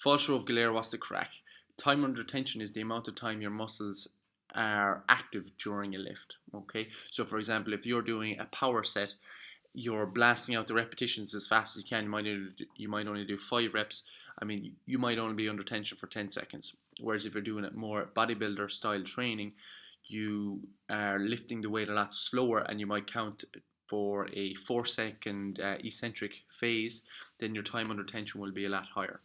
Fáilseo Galéir what's the crack. Time under tension is the amount of time your muscles are active during a lift. Okay, so for example, if you're doing a power set, you're blasting out the repetitions as fast as you can. You might only do 5 reps. I mean, you might only be under tension for 10 seconds. Whereas if you're doing it more bodybuilder style training, you are lifting the weight a lot slower, and you might count for a 4 second eccentric phase. Then your time under tension will be a lot higher.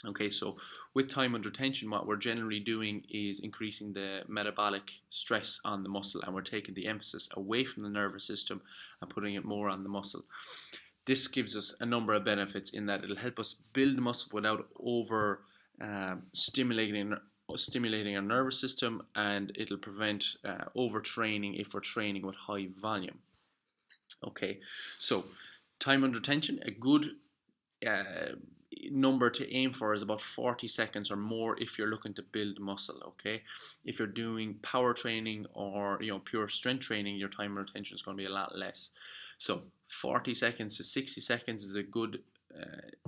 Okay, so with time under tension, what we're generally doing is increasing the metabolic stress on the muscle, and we're taking the emphasis away from the nervous system and putting it more on the muscle. This gives us a number of benefits in that it'll help us build muscle without over stimulating our nervous system, and it'll prevent overtraining if we're training with high volume. Okay, so time under tension, a good number to aim for is about 40 seconds or more if you're looking to build muscle. Okay, if you're doing power training or pure strength training, your time under tension is going to be a lot less. So 40 seconds to 60 seconds is a good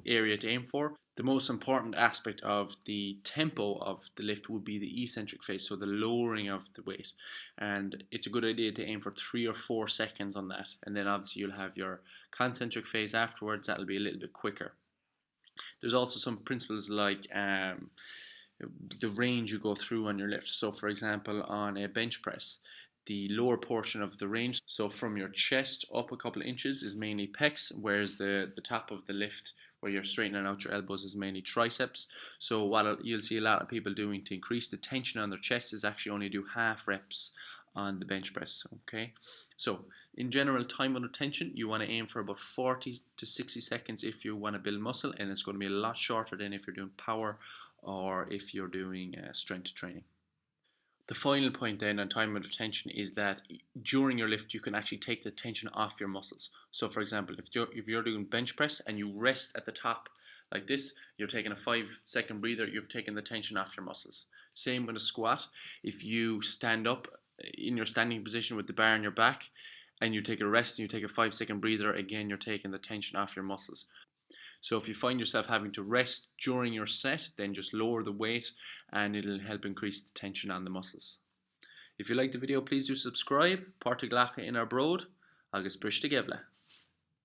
area to aim for. The most important aspect of the tempo of the lift would be the eccentric phase, so the lowering of the weight, and it's a good idea to aim for 3 or 4 seconds on that, and then obviously you'll have your concentric phase afterwards. That'll be a little bit quicker. There's also some principles like the range you go through on your lift. So for example, on a bench press, the lower portion of the range, so from your chest up a couple of inches, is mainly pecs, whereas the top of the lift, where you're straightening out your elbows, is mainly triceps. So what you'll see a lot of people doing to increase the tension on their chest is actually only do half reps on the bench press. Okay, so in general, time under tension, you want to aim for about 40 to 60 seconds if you want to build muscle, and it's going to be a lot shorter than if you're doing power or if you're doing strength training. The final point then on time under tension is that during your lift you can actually take the tension off your muscles. So for example, if you're doing bench press and you rest at the top like this, you're taking a 5 second breather, you've taken the tension off your muscles. Same with a squat. If you stand up in your standing position with the bar on your back and you take a rest and you take a 5 second breather, again you're taking the tension off your muscles. So if you find yourself having to rest during your set, then just lower the weight and it'll help increase the tension on the muscles. If you like the video, please do subscribe. Páirteach Leatha in our broad. Agus Priste Gevla.